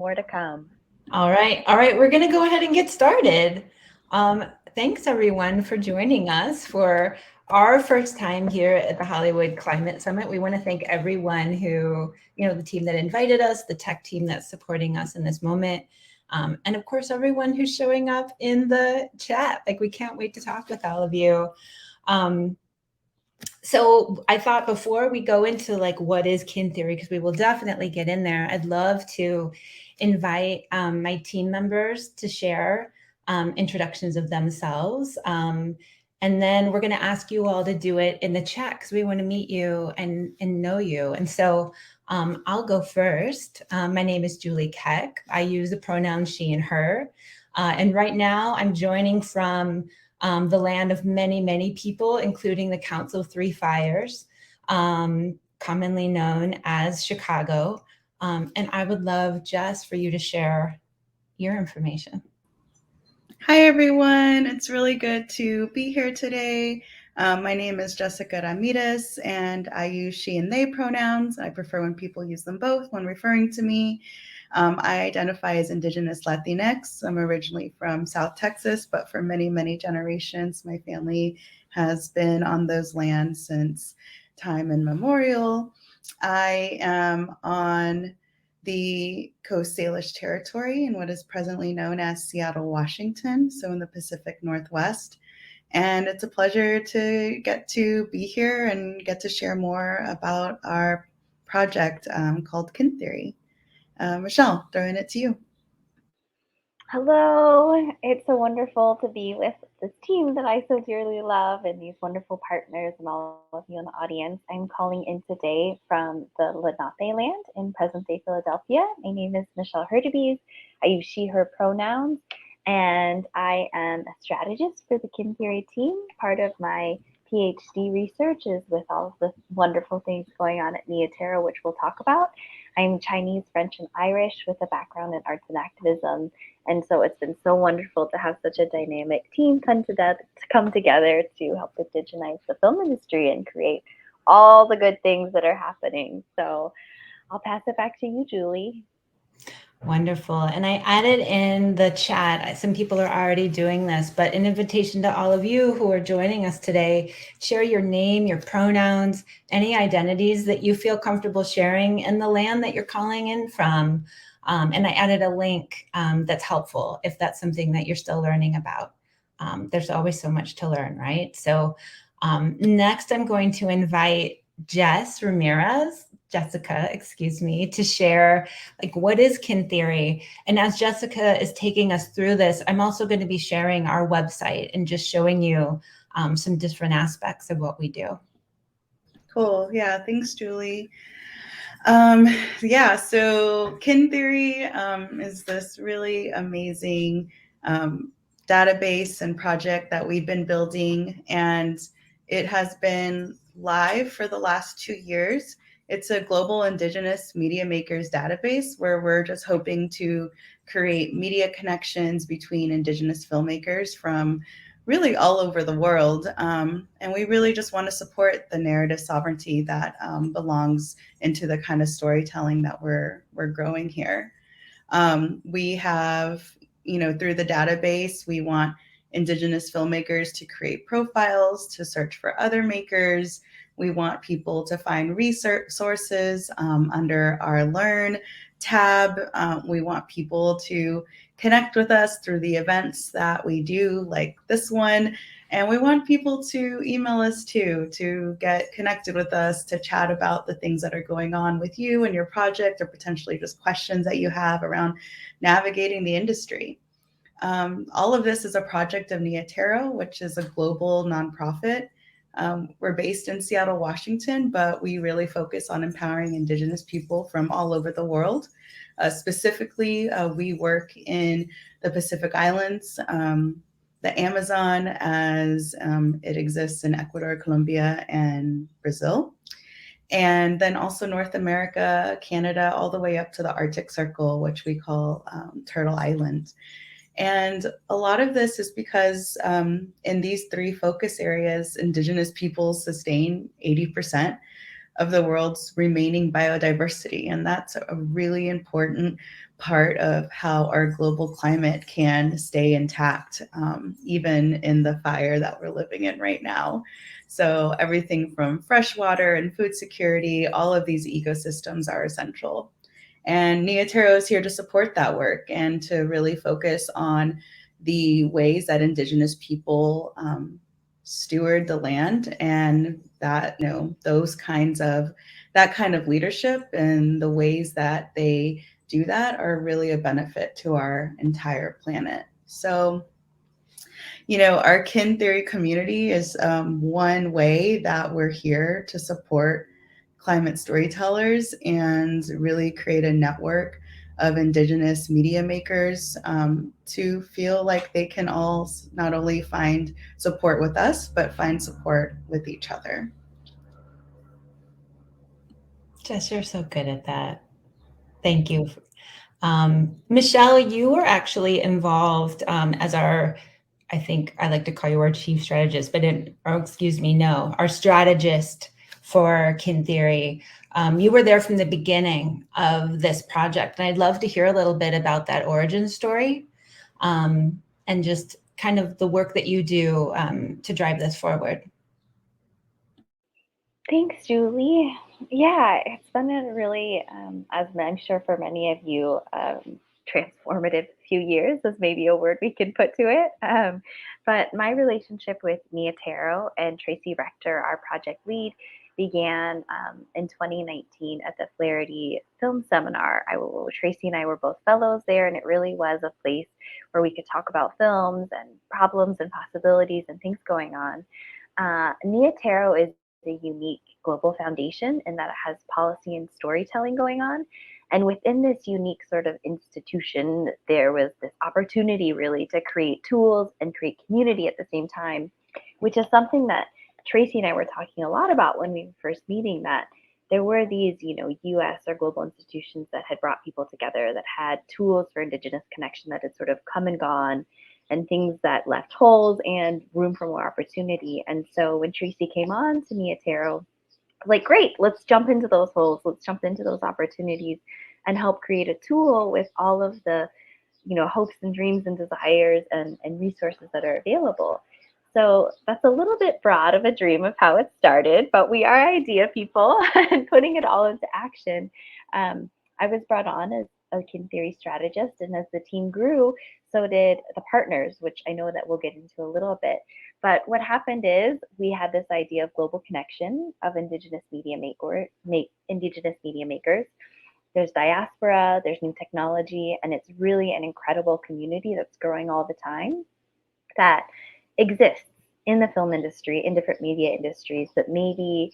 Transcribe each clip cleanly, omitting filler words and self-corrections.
More to come. All right. All right. We're going to go ahead and get started. Thanks, everyone, for joining us for our first time here at the Hollywood Climate Summit. We want to thank everyone who, the team that invited us, the tech team that's supporting us in this moment, and of course, everyone who's showing up in the chat. Like, we can't wait to talk with all of you. So I thought before we go into like what is kin theory, because we will definitely get in there, I'd love to invite my team members to share introductions of themselves. And then we're going to ask you all to do it in the chat because we want to meet you and know you. And so I'll go first. My name is Julie Keck. I use the pronouns she and her. And right now I'm joining from the land of many, many people, including the Council of Three Fires, commonly known as Chicago. And I would love, Jess, for you to share your information. Hi, everyone. It's really good to be here today. My name is Jessica Ramirez, and I use she and they pronouns. I prefer when people use them both when referring to me. I identify as Indigenous Latinx. I'm originally from South Texas, but for many, many generations, my family has been on those lands since time immemorial. I am on the Coast Salish territory in what is presently known as Seattle, Washington, so in the Pacific Northwest. And it's a pleasure to get to be here and get to share more about our project called Kin Theory. Michelle, throwing it to you. Hello, it's so wonderful to be with this team that I so dearly love and these wonderful partners and all of you in the audience. I'm calling in today from the Lenape land in present day Philadelphia. My name is Michelle Hurtubise. I use she, her pronouns, and I am a strategist for the Kin Theory team. Part of my PhD research is with all of the wonderful things going on at Tero, which we'll talk about. I'm Chinese, French, and Irish with a background in arts and activism. And so it's been so wonderful to have such a dynamic team come together to help indigenize the film industry and create all the good things that are happening. So I'll pass it back to you, Julie. Wonderful. And I added in the chat, some people are already doing this, but an invitation to all of you who are joining us today, share your name, your pronouns, any identities that you feel comfortable sharing and the land that you're calling in from. And I added a link that's helpful if that's something that you're still learning about. There's always so much to learn, right? So next I'm going to invite Jessica, excuse me, to share like what is kin theory. And as Jessica is taking us through this, I'm also going to be sharing our website and just showing you some different aspects of what we do. Cool. Yeah. Thanks, Julie. So Kin Theory is this really amazing database and project that we've been building, and it has been live for the last 2 years. It's a global Indigenous media makers database where we're just hoping to create media connections between Indigenous filmmakers from really all over the world. And we really just want to support the narrative sovereignty that belongs into the kind of storytelling that we're growing here. We have, through the database, we want Indigenous filmmakers to create profiles, to search for other makers. We want people to find resources under our Learn tab. We want people to connect with us through the events that we do, like this one. And we want people to email us too, to get connected with us, to chat about the things that are going on with you and your project, or potentially just questions that you have around navigating the industry. All of this is a project of Tero, which is a global nonprofit. We're based in Seattle, Washington, but we really focus on empowering Indigenous people from all over the world. Specifically, we work in the Pacific Islands, the Amazon as it exists in Ecuador, Colombia, and Brazil. And then also North America, Canada, all the way up to the Arctic Circle, which we call Turtle Island. And a lot of this is because in these 3 focus areas, Indigenous peoples sustain 80% of the world's remaining biodiversity. And that's a really important part of how our global climate can stay intact, even in the fire that we're living in right now. So everything from fresh water and food security, all of these ecosystems are essential. And Tero is here to support that work and to really focus on the ways that Indigenous people steward the land, and that, that kind of leadership and the ways that they do that are really a benefit to our entire planet. So, our kin theory community is one way that we're here to support climate storytellers and really create a network of Indigenous media makers to feel like they can all not only find support with us, but find support with each other. Jess, you're so good at that. Thank you. Michelle, you were actually involved as our, I think I like to call you our chief strategist, but our strategist for kin theory. You were there from the beginning of this project, and I'd love to hear a little bit about that origin story and just kind of the work that you do to drive this forward. Thanks, Julie. Yeah, it's been a really, as I'm sure for many of you, transformative few years is maybe a word we can put to it. But my relationship with Tero and Tracy Rector, our project lead, began in 2019 at the Flaherty Film Seminar. Tracy and I were both fellows there, and it really was a place where we could talk about films and problems and possibilities and things going on. Tero is a unique global foundation in that it has policy and storytelling going on. And within this unique sort of institution, there was this opportunity really to create tools and create community at the same time, which is something that Tracy and I were talking a lot about when we were first meeting, that there were these, US or global institutions that had brought people together, that had tools for Indigenous connection that had sort of come and gone, and things that left holes and room for more opportunity. And so when Tracy came on to Tero, like, great, let's jump into those holes, let's jump into those opportunities and help create a tool with all of the, hopes and dreams and desires and resources that are available. So that's a little bit broad of a dream of how it started, but we are idea people and putting it all into action. I was brought on as a kin theory strategist, and as the team grew, so did the partners, which I know that we'll get into a little bit. But what happened is we had this idea of global connection of Indigenous media makers. There's diaspora, there's new technology, and it's really an incredible community that's growing all the time that exists in the film industry, in different media industries, but maybe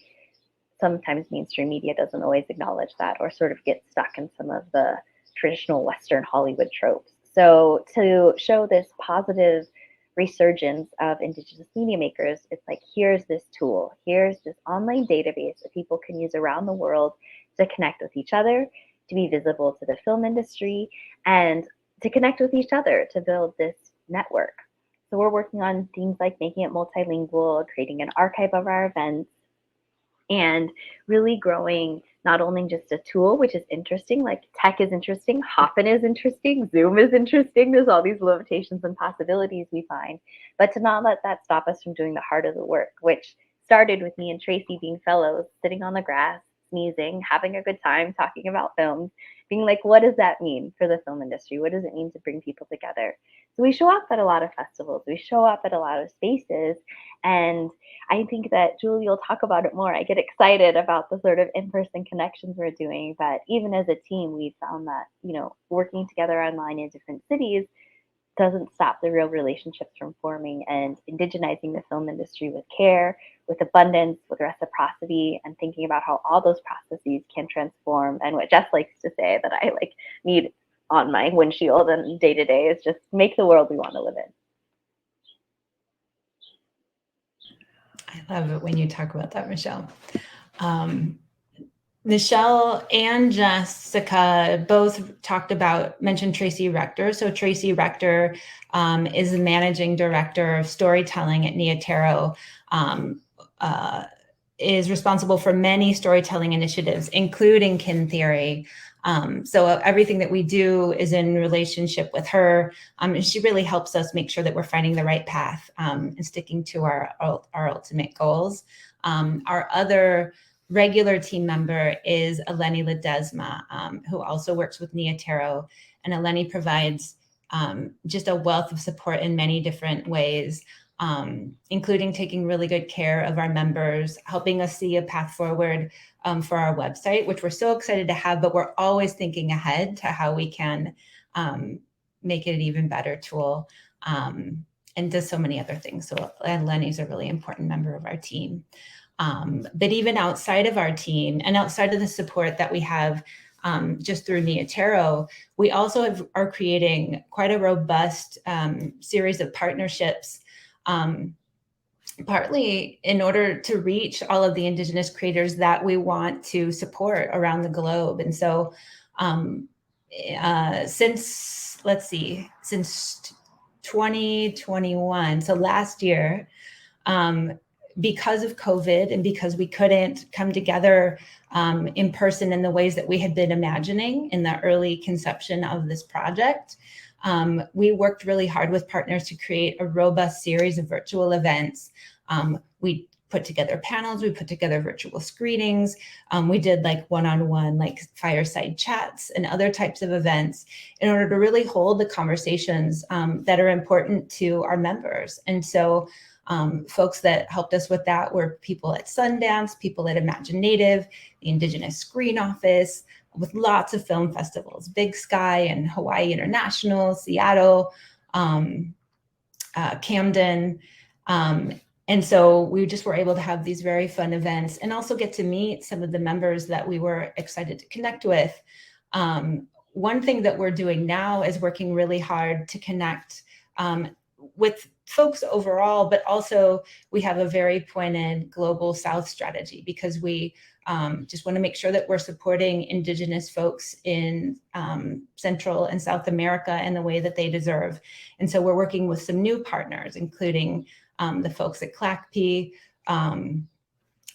sometimes mainstream media doesn't always acknowledge that, or sort of gets stuck in some of the traditional Western Hollywood tropes. So to show this positive resurgence of Indigenous media makers, it's like, here's this tool, here's this online database that people can use around the world to connect with each other, to be visible to the film industry, and to connect with each other, to build this network. So we're working on things like making it multilingual, creating an archive of our events, and really growing not only just a tool, which is interesting, like tech is interesting, Hopin is interesting, Zoom is interesting, there's all these limitations and possibilities we find, but to not let that stop us from doing the heart of the work, which started with me and Tracy being fellows, sitting on the grass, sneezing, having a good time, talking about films, being like, what does that mean for the film industry? What does it mean to bring people together? So we show up at a lot of festivals, we show up at a lot of spaces, and I think that Julie will talk about it more. I get excited about the sort of in-person connections we're doing, but even as a team, we found that, working together online in different cities doesn't stop the real relationships from forming, and indigenizing the film industry with care, with abundance, with reciprocity, and thinking about how all those processes can transform. And what Jess likes to say that I need on my windshield and day to day is just make the world we want to live in. I love it when you talk about that, Michelle. Michelle and Jessica both mentioned Tracy Rector. So Tracy Rector is the managing director of storytelling at Tero, is responsible for many storytelling initiatives, including kin theory. So everything that we do is in relationship with her, and she really helps us make sure that we're finding the right path and sticking to our ultimate goals. Our other regular team member is Eleni Ledesma, who also works with Tero, and Eleni provides just a wealth of support in many different ways, including taking really good care of our members, helping us see a path forward for our website, which we're so excited to have, but we're always thinking ahead to how we can make it an even better tool, and does so many other things. So Lenny's a really important member of our team. But even outside of our team and outside of the support that we have just through Tero, we also are creating quite a robust series of partnerships, partly in order to reach all of the Indigenous creators that we want to support around the globe. And so since 2021, so last year, because of COVID and because we couldn't come together in person in the ways that we had been imagining in the early conception of this project, we worked really hard with partners to create a robust series of virtual events. We put together panels, we put together virtual screenings, we did like one-on-one like fireside chats and other types of events in order to really hold the conversations that are important to our members. And so folks that helped us with that were people at Sundance, people at Imagine Native, the Indigenous Screen Office, with lots of film festivals, Big Sky and Hawaii International, Seattle, Camden. And so we just were able to have these very fun events and also get to meet some of the members that we were excited to connect with. One thing that we're doing now is working really hard to connect with folks overall, but also we have a very pointed global South strategy because we just want to make sure that we're supporting Indigenous folks in Central and South America in the way that they deserve. And so we're working with some new partners, including the folks at CLACP,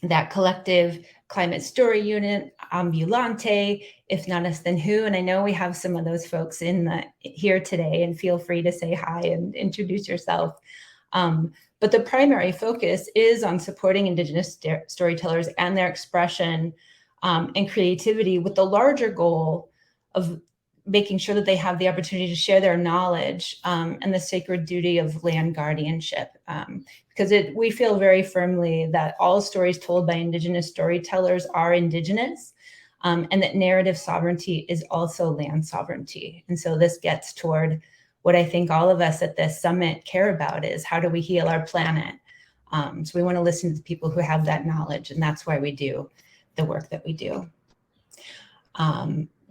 that collective climate story unit, Ambulante, If Not Us Then Who. And I know we have some of those folks here today, and feel free to say hi and introduce yourself. But the primary focus is on supporting Indigenous storytellers and their expression and creativity, with the larger goal of making sure that they have the opportunity to share their knowledge and the sacred duty of land guardianship. Because we feel very firmly that all stories told by Indigenous storytellers are Indigenous, and that narrative sovereignty is also land sovereignty. And so this gets toward what I think all of us at this summit care about, is how do we heal our planet? So we want to listen to the people who have that knowledge, and that's why we do the work that we do.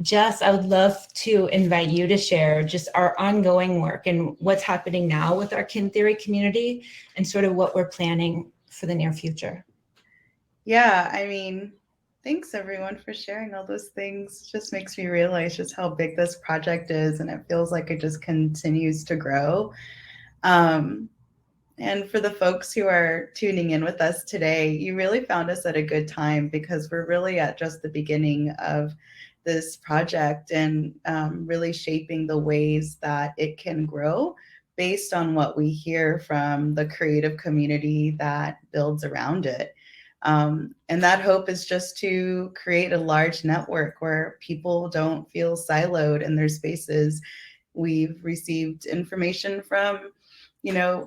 Jess, I would love to invite you to share just our ongoing work and what's happening now with our Kin Theory community and sort of what we're planning for the near future. Yeah, I mean, thanks everyone for sharing all those things. It just makes me realize just how big this project is, and it feels like it just continues to grow. And for the folks who are tuning in with us today, you really found us at a good time, because we're really at just the beginning of this project and really shaping the ways that it can grow based on what we hear from the creative community that builds around it. And that hope is just to create a large network where people don't feel siloed in their spaces. We've received information from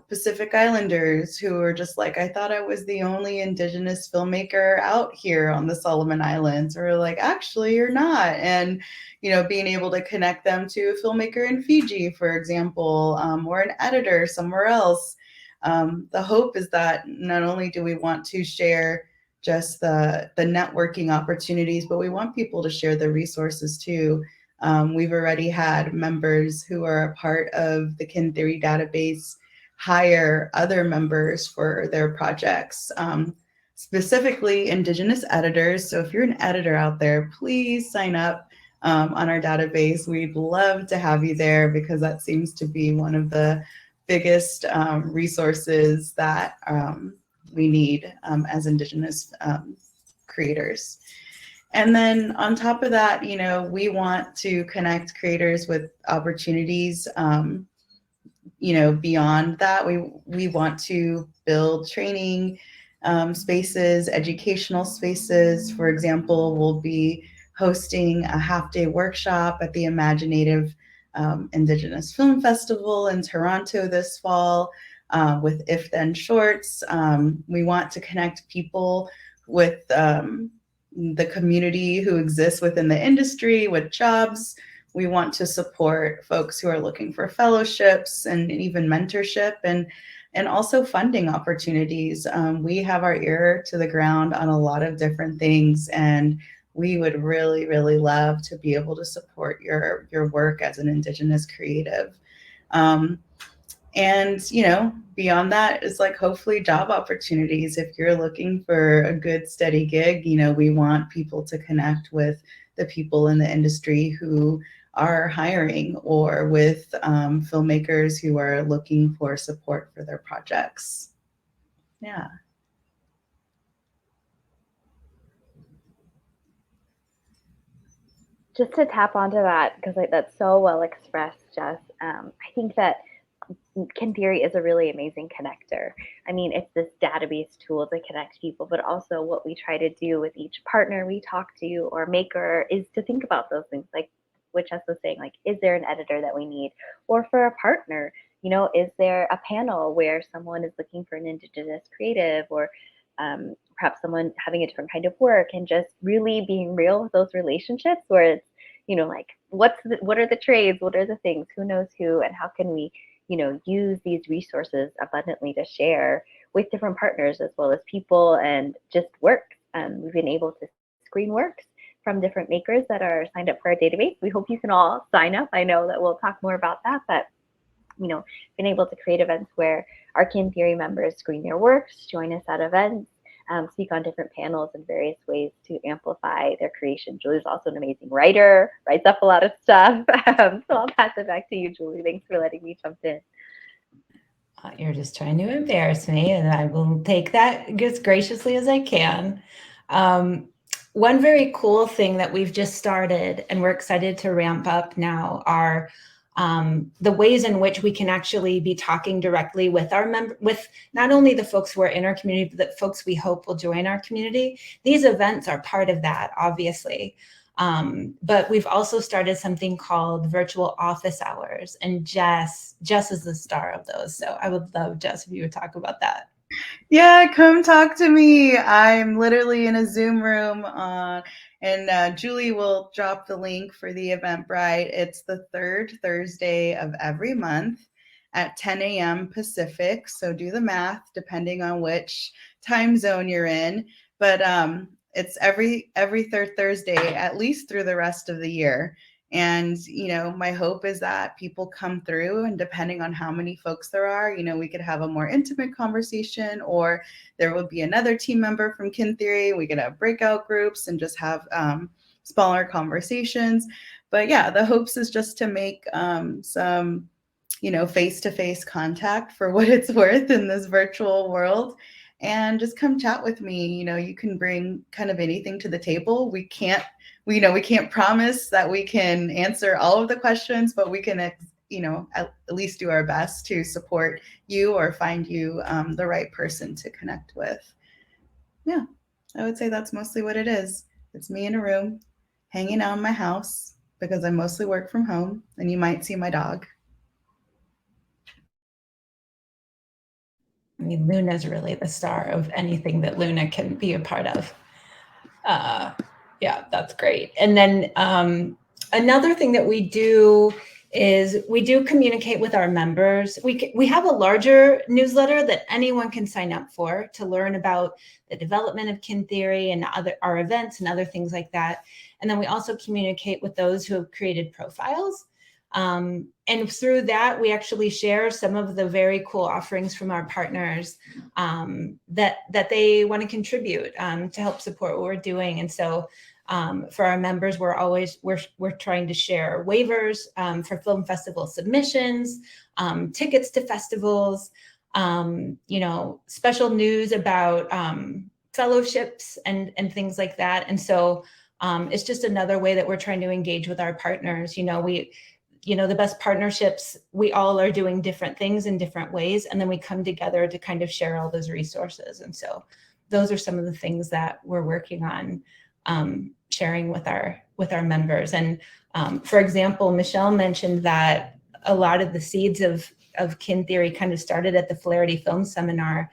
Pacific Islanders who are just like, I thought I was the only Indigenous filmmaker out here on the Solomon Islands. Or we're like, actually, you're not. And, being able to connect them to a filmmaker in Fiji, for example, or an editor somewhere else. The hope is that not only do we want to share just the networking opportunities, but we want people to share the resources too. We've already had members who are a part of the Kin Theory database hire other members for their projects, specifically Indigenous editors. So if you're an editor out there, please sign up on our database. We'd love to have you there, because that seems to be one of the biggest resources that we need as Indigenous creators. And then on top of that, we want to connect creators with opportunities. Beyond that, we want to build training spaces, educational spaces. For example, we'll be hosting a half-day workshop at the Imaginative Indigenous Film Festival in Toronto this fall with If Then Shorts. We want to connect people with the community who exists within the industry with jobs. We want to support folks who are looking for fellowships and even mentorship and also funding opportunities. We have our ear to the ground on a lot of different things, and we would really, really love to be able to support your work as an Indigenous creative. And, beyond that is like hopefully job opportunities. If you're looking for a good steady gig, we want people to connect with the people in the industry who are hiring or with filmmakers who are looking for support for their projects. Yeah. Just to tap onto that, because that's so well expressed, Jess, I think that Kin Theory is a really amazing connector. I mean, it's this database tool to connect people, but also what we try to do with each partner we talk to or maker is to think about those things, like what Jess was saying, like, is there an editor that we need? Or for a partner, is there a panel where someone is looking for an Indigenous creative, or perhaps someone having a different kind of work, and just really being real with those relationships where it's, like, what are the trades, what are the things, who knows who, and how can we use these resources abundantly to share with different partners as well as people and just works. We've been able to screen works from different makers that are signed up for our database. We hope you can all sign up. I know that we'll talk more about that, but been able to create events where our Kin Theory members screen their works, join us at events, speak on different panels in various ways to amplify their creation. Julie's also an amazing writer, writes up a lot of stuff. So I'll pass it back to you, Julie. Thanks for letting me jump in. You're just trying to embarrass me, and I will take that as graciously as I can. One very cool thing that we've just started, and we're excited to ramp up now, are the ways in which we can actually be talking directly with with not only the folks who are in our community, but the folks we hope will join our community. These events are part of that, obviously. But we've also started something called virtual office hours, and Jess is the star of those. So I would love, Jess, if you would talk about that. Yeah, come talk to me. I'm literally in a Zoom room and Julie will drop the link for the Eventbrite. It's the third Thursday of every month at 10 a.m. Pacific. So do the math depending on which time zone you're in. But it's every third Thursday, at least through the rest of the year. And, my hope is that people come through, and depending on how many folks there are, we could have a more intimate conversation, or there will be another team member from Kin Theory. We could have breakout groups and just have smaller conversations. But yeah, the hopes is just to make some, face-to-face contact for what it's worth in this virtual world. And just come chat with me. You can bring kind of anything to the table. We can't promise that we can answer all of the questions, but we can, at least do our best to support you or find you the right person to connect with. Yeah, I would say that's mostly what it is. It's me in a room, hanging out in my house because I mostly work from home, and you might see my dog. I mean, Luna's really the star of anything that Luna can be a part of. Yeah, that's great. And then another thing that we do is we do communicate with our members. We have a larger newsletter that anyone can sign up for to learn about the development of Kin Theory and our events and other things like that. And then we also communicate with those who have created profiles. And through that, we actually share some of the very cool offerings from our partners that they want to contribute to help support what we're doing. And so for our members, we're trying to share waivers for film festival submissions, tickets to festivals, special news about fellowships and things like that. And so It's just another way that we're trying to engage with our partners. The best partnerships, we all are doing different things in different ways, and then we come together to kind of share all those resources. And so those are some of the things that we're working on sharing with our members. And for example, Michelle mentioned that a lot of the seeds of kin theory kind of started at the Flaherty Film Seminar.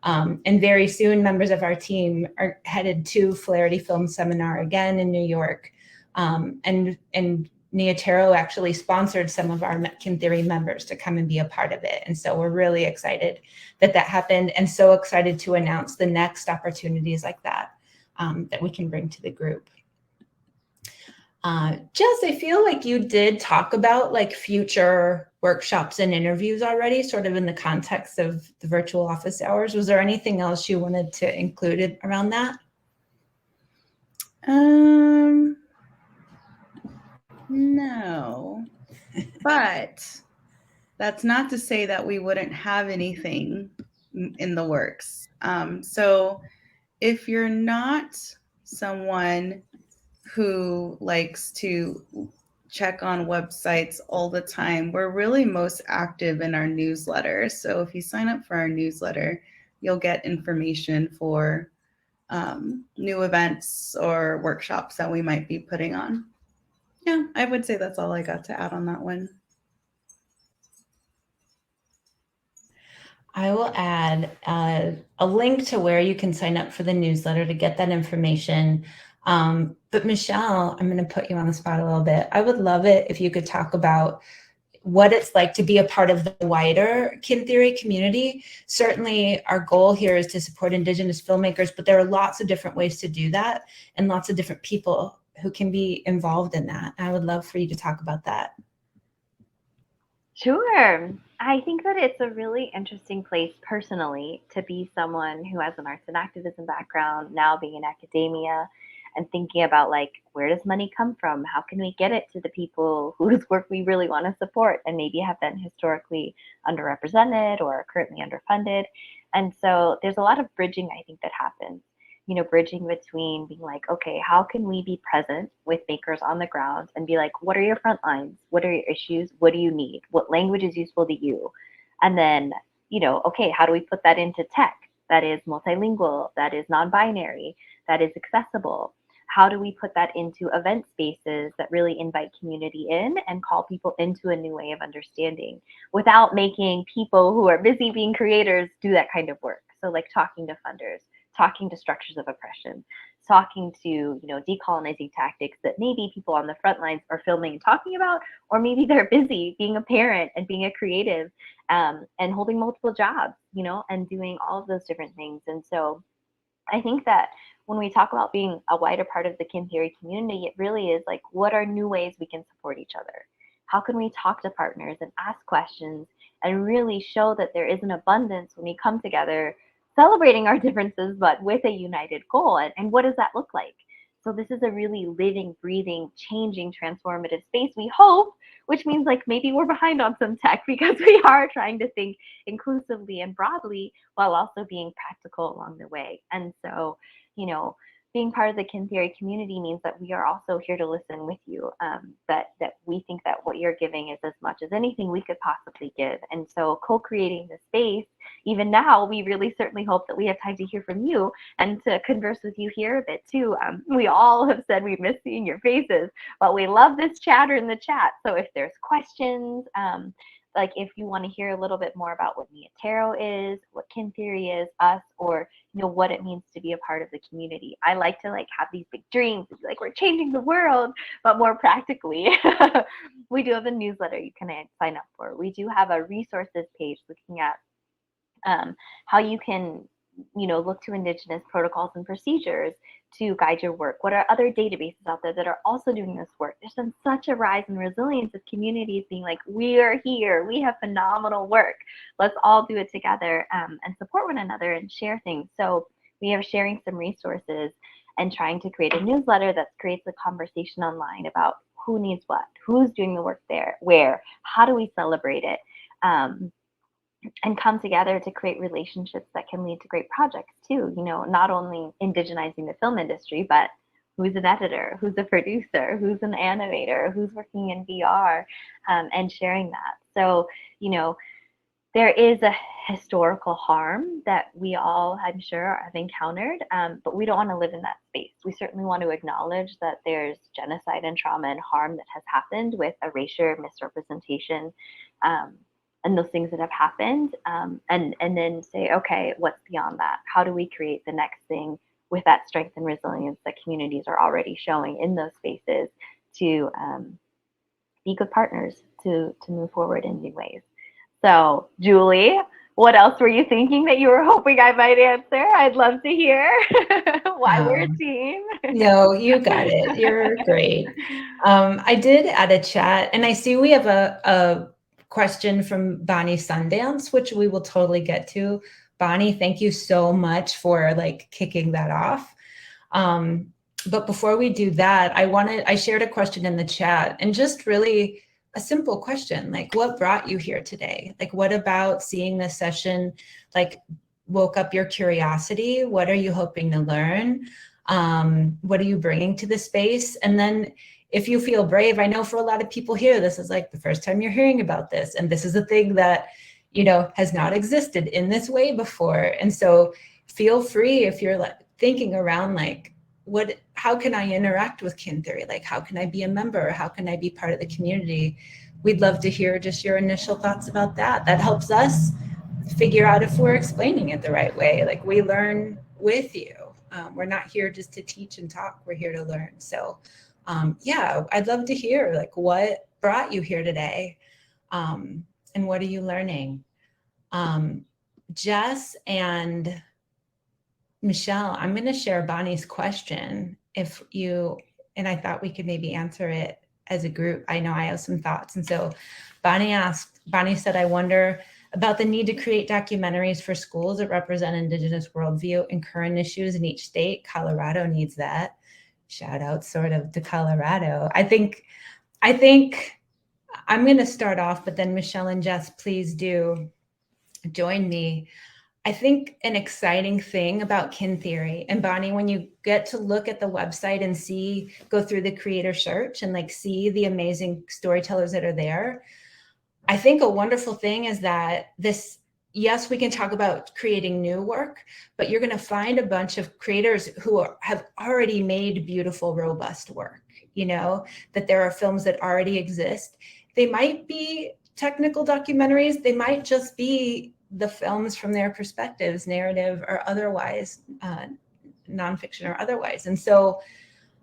And very soon, members of our team are headed to Flaherty Film Seminar again in New York. And Tero actually sponsored some of our kin theory members to come and be a part of it. And so we're really excited that happened, and so excited to announce the next opportunities like that that we can bring to the group. Jess, I feel like you did talk about like future workshops and interviews already, sort of in the context of the virtual office hours. Was there anything else you wanted to include around that? No, but that's not to say that we wouldn't have anything in the works. So if you're not someone who likes to check on websites all the time, we're really most active in our newsletter. So if you sign up for our newsletter, you'll get information for new events or workshops that we might be putting on. Yeah, I would say that's all I got to add on that one. I will add a link to where you can sign up for the newsletter to get that information. But Michelle, I'm going to put you on the spot a little bit. I would love it if you could talk about what it's like to be a part of the wider kin theory community. Certainly our goal here is to support Indigenous filmmakers, but there are lots of different ways to do that and lots of different people who can be involved in that. I would love for you to talk about that. Sure. I think that it's a really interesting place personally to be someone who has an arts and activism background, now being in academia, and thinking about like, where does money come from? How can we get it to the people whose work we really want to support and maybe have been historically underrepresented or currently underfunded? And so there's a lot of bridging, I think, that happens. Bridging between being like, okay, how can we be present with makers on the ground and be like, what are your front lines? What are your issues? What do you need? What language is useful to you? And then, okay, how do we put that into tech that is multilingual, that is non-binary, that is accessible? How do we put that into event spaces that really invite community in and call people into a new way of understanding without making people who are busy being creators do that kind of work? So like talking to funders, talking to structures of oppression, talking to decolonizing tactics that maybe people on the front lines are filming and talking about, or maybe they're busy being a parent and being a creative and holding multiple jobs, and doing all of those different things. And so I think that when we talk about being a wider part of the kin theory community, it really is like, what are new ways we can support each other? How can we talk to partners and ask questions and really show that there is an abundance when we come together, celebrating our differences, but with a united goal? And what does that look like? So this is a really living, breathing, changing, transformative space, we hope, which means like maybe we're behind on some tech because we are trying to think inclusively and broadly while also being practical along the way. And so, being part of the kin theory community means that we are also here to listen with you, that we think that what you're giving is as much as anything we could possibly give. And so co-creating the space, even now, we really certainly hope that we have time to hear from you and to converse with you here a bit too. We all have said we miss seeing your faces, but we love this chatter in the chat. So if there's questions, like if you want to hear a little bit more about what Tero is, what kin theory is, us, or what it means to be a part of the community. I like to have these big dreams, like we're changing the world, but more practically, we do have a newsletter you can sign up for. We do have a resources page looking at how you can look to Indigenous protocols and procedures to guide your work. What are other databases out there that are also doing this work? There's been such a rise in resilience of communities being like, we are here, we have phenomenal work. Let's all do it together and support one another and share things. So we are sharing some resources and trying to create a newsletter that creates a conversation online about who needs what, who's doing the work there, where, how do we celebrate it? And come together to create relationships that can lead to great projects too. Not only indigenizing the film industry, but who's an editor, who's a producer, who's an animator, who's working in VR, and sharing that. So, you know, there is a historical harm that we all, I'm sure, have encountered, but we don't want to live in that space. We certainly want to acknowledge that there's genocide and trauma and harm that has happened with erasure, misrepresentation, and those things that have happened, and then say, okay, what's beyond that? How do we create the next thing with that strength and resilience that communities are already showing in those spaces to be good partners to move forward in new ways? So, Julie, what else were you thinking that you were hoping I might answer? I'd love to hear why we're a team. No, you got it. You're great. I did add a chat, and I see we have a question from Bonnie Sundance, which we will totally get to. Bonnie, thank you so much for like kicking that off. But before we do that, I shared a question in the chat, and just really a simple question, like what brought you here today? Like what about seeing this session like woke up your curiosity? What are you hoping to learn? What are you bringing to the space? And then if you feel brave, I know for a lot of people here, this is like the first time you're hearing about this. And this is a thing that, you know, has not existed in this way before. And so feel free if you're like thinking around like, how can I interact with Kin Theory? Like, how can I be a member? How can I be part of the community? We'd love to hear just your initial thoughts about that. That helps us figure out if we're explaining it the right way. Like we learn with you. We're not here just to teach and talk. We're here to learn. So yeah, I'd love to hear like what brought you here today, and what are you learning? Jess and Michelle, I'm going to share Bonnie's question and I thought we could maybe answer it as a group. I know I have some thoughts. And so Bonnie said, I wonder about the need to create documentaries for schools that represent Indigenous worldview and current issues in each state. Colorado needs that. Shout out sort of to Colorado. I think I'm going to start off, but then Michelle and Jess, please do join me. I think an exciting thing about Kin Theory, and Bonnie, when you get to look at the website and go through the creator search and like see the amazing storytellers that are there, I think a wonderful thing is that yes, we can talk about creating new work, but you're going to find a bunch of creators who have already made beautiful, robust work, you know, that there are films that already exist. They might be technical documentaries. They might just be the films from their perspectives, narrative or otherwise, nonfiction or otherwise. And so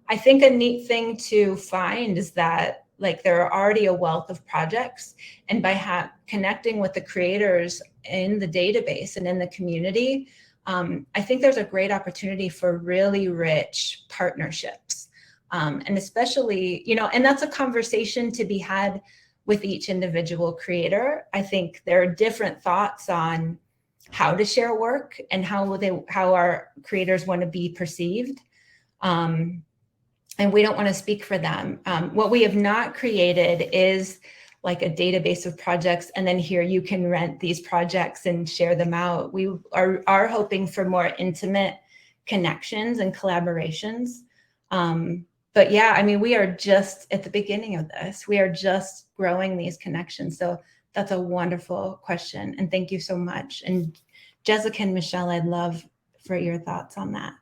I think a neat thing to find is that like there are already a wealth of projects, and by connecting with the creators in the database and in the community, I think there's a great opportunity for really rich partnerships. And especially, you know, and that's a conversation to be had with each individual creator. I think there are different thoughts on how to share work and how our creators want to be perceived. And we don't want to speak for them. What we have not created is like a database of projects, and then here you can rent these projects and share them out. We are hoping for more intimate connections and collaborations. But yeah, I mean, we are just at the beginning of this. We are just growing these connections. So that's a wonderful question. And thank you so much. And Jessica and Michelle, I'd love for your thoughts on that.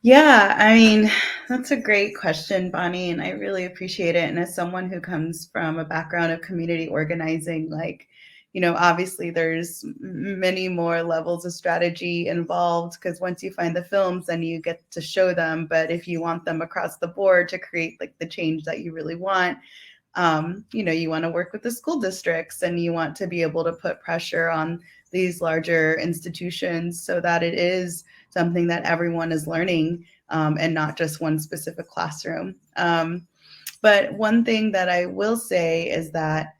Yeah, I mean, that's a great question, Bonnie, and I really appreciate it. And as someone who comes from a background of community organizing, like, you know, obviously there's many more levels of strategy involved, because once you find the films, then you get to show them. But if you want them across the board to create like the change that you really want, you know, you want to work with the school districts, and you want to be able to put pressure on these larger institutions so that it is something that everyone is learning, and not just one specific classroom. But one thing that I will say is that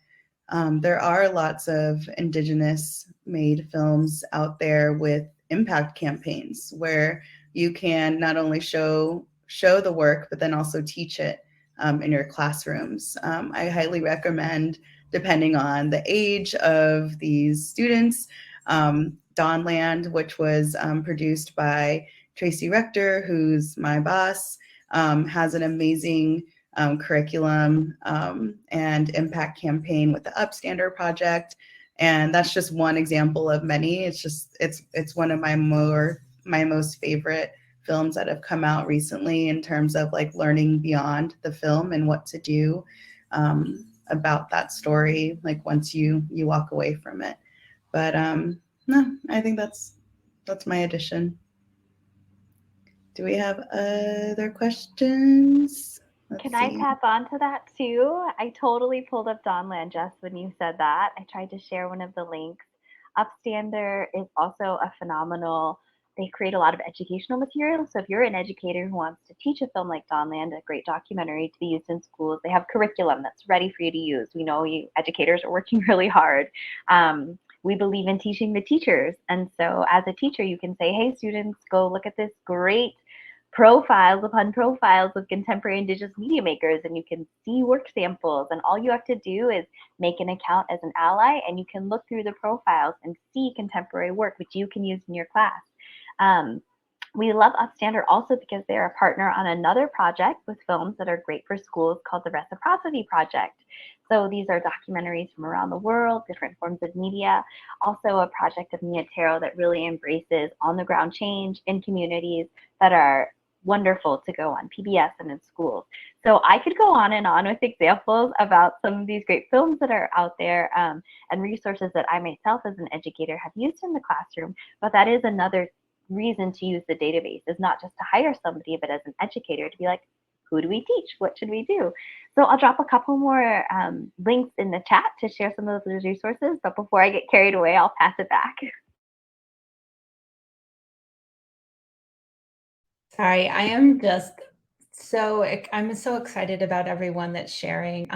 there are lots of Indigenous made films out there with impact campaigns where you can not only show the work, but then also teach it in your classrooms. I highly recommend, depending on the age of these students, Dawnland, which was produced by Tracy Rector, who's my boss, has an amazing curriculum and impact campaign with the Upstander Project. And that's just one example of many. It's one of my most favorite films that have come out recently in terms of like learning beyond the film and what to do about that story, like once you walk away from it. But no, I think that's my addition. Do we have other questions? Can I tap onto that too? I totally pulled up Dawnland just when you said that. I tried to share one of the links. Upstander is also a phenomenal, they create a lot of educational material. So if you're an educator who wants to teach a film like Dawnland, a great documentary to be used in schools, they have curriculum that's ready for you to use. We know you educators are working really hard. We believe in teaching the teachers. And so as a teacher, you can say, hey, students, go look at this great profiles upon profiles of contemporary Indigenous media makers, and you can see work samples, and all you have to do is make an account as an ally, and you can look through the profiles and see contemporary work which you can use in your class. We love Upstander also because they're a partner on another project with films that are great for schools called the Reciprocity Project. So these are documentaries from around the world, different forms of media. Also a project of Mia Tero that really embraces on-the-ground change in communities that are wonderful to go on PBS and in schools. So I could go on and on with examples about some of these great films that are out there and resources that I myself as an educator have used in the classroom, but that is another reason to use the database, is not just to hire somebody, but as an educator to be like, who do we teach? What should we do? So I'll drop a couple more links in the chat to share some of those resources, but before I get carried away, I'll pass it back. Sorry, I'm so excited about everyone that's sharing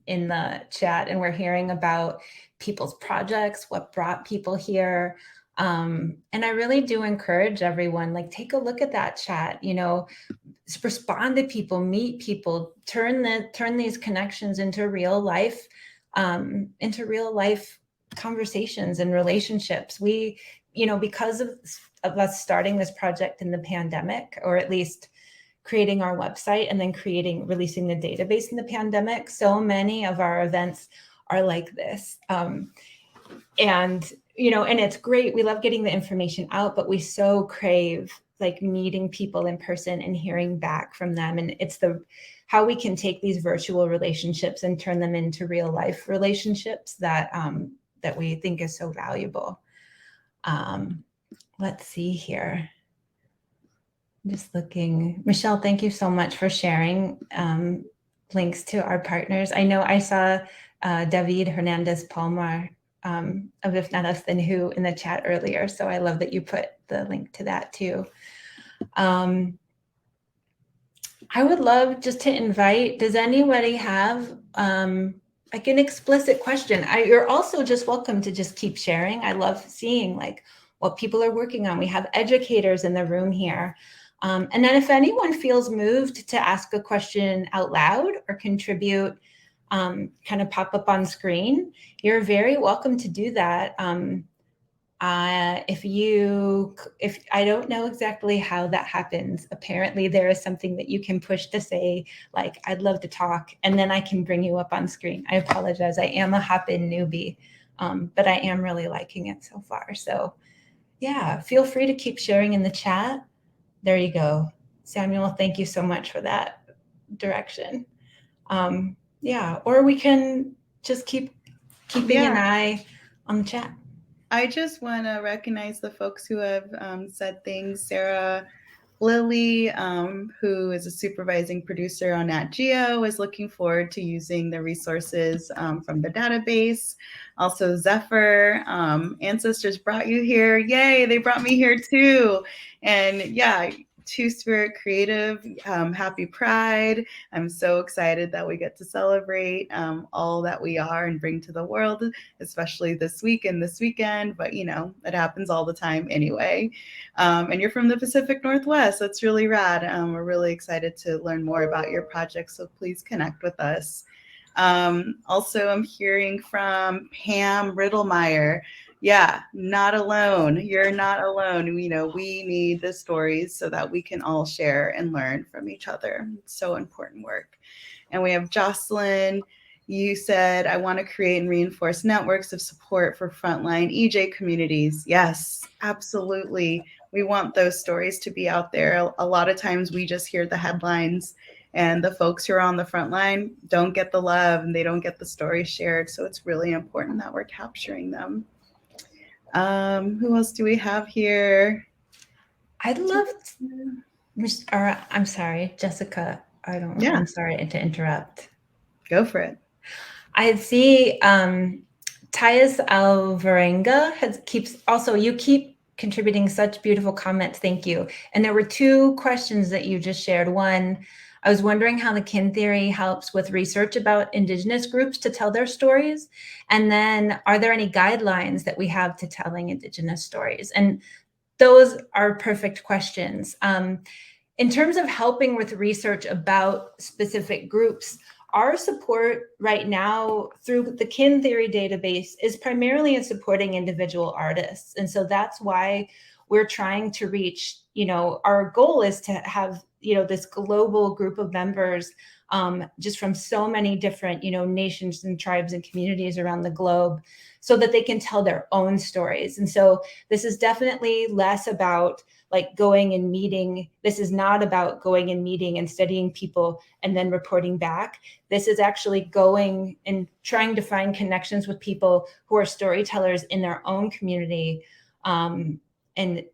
in the chat, and we're hearing about people's projects, what brought people here. And I really do encourage everyone, like, take a look at that chat, you know, respond to people, meet people, turn these connections into real life conversations and relationships. We, you know, because of us starting this project in the pandemic, or at least creating our website and then releasing the database in the pandemic, so many of our events are like this. And, you know, and it's great. We love getting the information out, but we so crave like meeting people in person and hearing back from them. And it's how we can take these virtual relationships and turn them into real life relationships that we think is so valuable. Let's see here. I'm just looking. Michelle, thank you so much for sharing links to our partners. I know I saw David Hernandez Palmar of If Not Us Then Who in the chat earlier. So I love that you put the link to that too. I would love just to invite, does anybody have like an explicit question? You're also just welcome to just keep sharing. I love seeing like what people are working on. We have educators in the room here. And then if anyone feels moved to ask a question out loud or contribute, kind of pop up on screen, you're very welcome to do that. If I don't know exactly how that happens, apparently there is something that you can push to say, like, I'd love to talk, and then I can bring you up on screen. I apologize. I am a hop-in newbie, but I am really liking it so far. So yeah, feel free to keep sharing in the chat. There you go. Samuel, thank you so much for that direction. Yeah, or we can just keeping an eye on the chat. I just want to recognize the folks who have said things. Sarah Lily, who is a supervising producer on Nat Geo, is looking forward to using the resources from the database. Also, Zephyr, Ancestors brought you here. Yay, they brought me here too. And yeah, Two-Spirit Creative, happy Pride. I'm so excited that we get to celebrate all that we are and bring to the world, especially this week and this weekend, but you know, it happens all the time anyway. And you're from the Pacific Northwest. That's really rad. We're really excited to learn more about your project, so please connect with us. Also, I'm hearing from Pam Riddlemeyer. Yeah, not alone. You're not alone. You know, we need the stories so that we can all share and learn from each other. It's so important work. And we have Jocelyn. You said, I want to create and reinforce networks of support for frontline EJ communities. Yes, absolutely. We want those stories to be out there. A lot of times we just hear the headlines, and the folks who are on the front line don't get the love and they don't get the stories shared. So it's really important that we're capturing them. Who else do we have here? I'd love or I'm sorry, Jessica. Yeah. I'm sorry to interrupt. Go for it. I see Tyus Alvarenga you keep contributing such beautiful comments. Thank you. And there were two questions that you just shared. One, I was wondering how the kin theory helps with research about Indigenous groups to tell their stories. And then, are there any guidelines that we have to telling Indigenous stories? And those are perfect questions. In terms of helping with research about specific groups, our support right now through the kin theory database is primarily in supporting individual artists. And so that's why we're trying to reach, our goal is to have, this global group of members just from so many different, nations and tribes and communities around the globe so that they can tell their own stories. And so this is definitely less about like going and meeting. This is not about going and meeting and studying people and then reporting back. This is actually going and trying to find connections with people who are storytellers in their own community and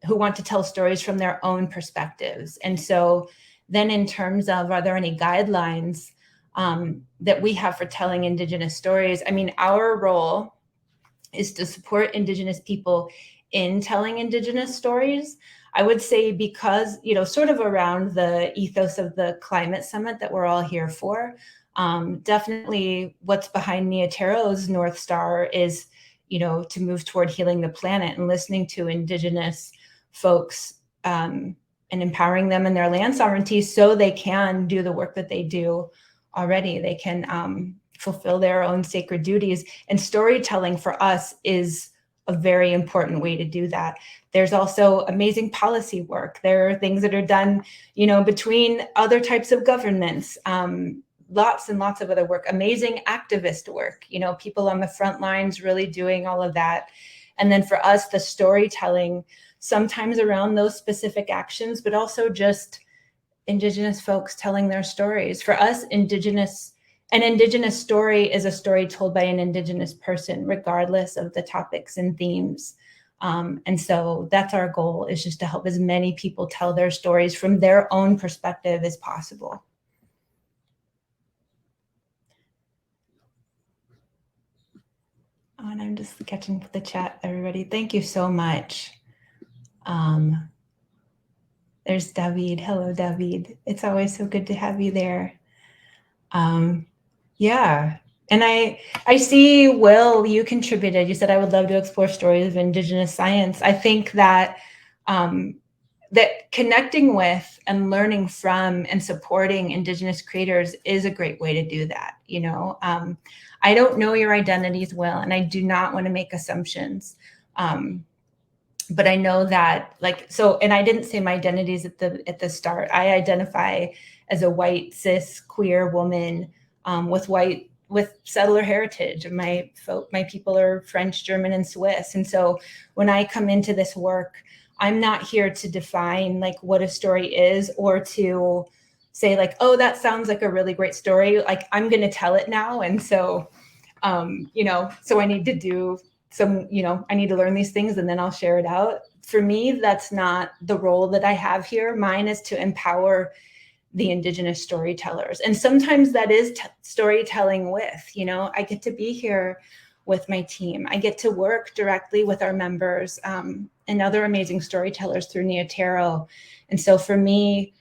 who want to tell stories from their own perspectives. And so then in terms of, are there any guidelines that we have for telling Indigenous stories? I mean, our role is to support Indigenous people in telling Indigenous stories. I would say because, sort of around the ethos of the climate summit that we're all here for, definitely what's behind Tero's North Star is, to move toward healing the planet and listening to Indigenous folks and empowering them in their land sovereignty so they can do the work that they do already. They can fulfill their own sacred duties. And storytelling for us is a very important way to do that. There's also amazing policy work. There are things that are done, between other types of governments, lots and lots of other work, amazing activist work, people on the front lines really doing all of that. And then for us, the storytelling, sometimes around those specific actions, but also just Indigenous folks telling their stories. For us, an Indigenous story is a story told by an Indigenous person, regardless of the topics and themes. And so that's our goal, is just to help as many people tell their stories from their own perspective as possible. Oh, and I'm just catching the chat, everybody. Thank you so much. There's David. Hello, David. It's always so good to have you there. Yeah. And I see, Will, you contributed. You said, I would love to explore stories of Indigenous science. I think that that connecting with and learning from and supporting Indigenous creators is a great way to do that. I don't know your identities, Will, and I do not want to make assumptions. But I know that, and I didn't say my identities at the start. I identify as a white, cis, queer woman with settler heritage. And my people are French, German, and Swiss. And so when I come into this work, I'm not here to define what a story is or to say oh, that sounds like a really great story. I'm going to tell it now. And so, so I need to do some, I need to learn these things and then I'll share it out. For me, that's not the role that I have here. Mine is to empower the Indigenous storytellers. And sometimes that is storytelling with, I get to be here with my team. I get to work directly with our members and other amazing storytellers through Tero. And so for me,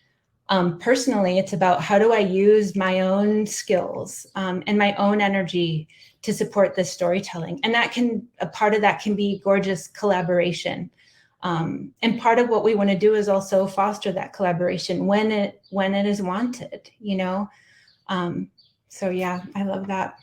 personally, it's about how do I use my own skills and my own energy to support this storytelling. And a part of that can be gorgeous collaboration. And part of what we want to do is also foster that collaboration when it is wanted, So yeah, I love that.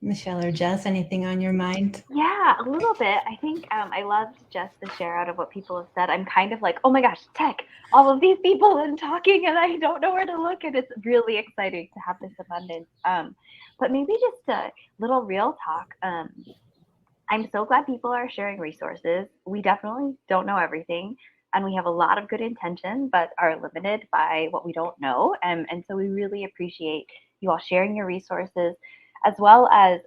Michelle or Jess, anything on your mind? Yeah, a little bit. I think I loved just the share out of what people have said. I'm kind of like, oh my gosh, tech, all of these people and talking, and I don't know where to look. And it's really exciting to have this abundance. But maybe just a little real talk. I'm so glad people are sharing resources. We definitely don't know everything, and we have a lot of good intention, but are limited by what we don't know. And so we really appreciate you all sharing your resources, as well as,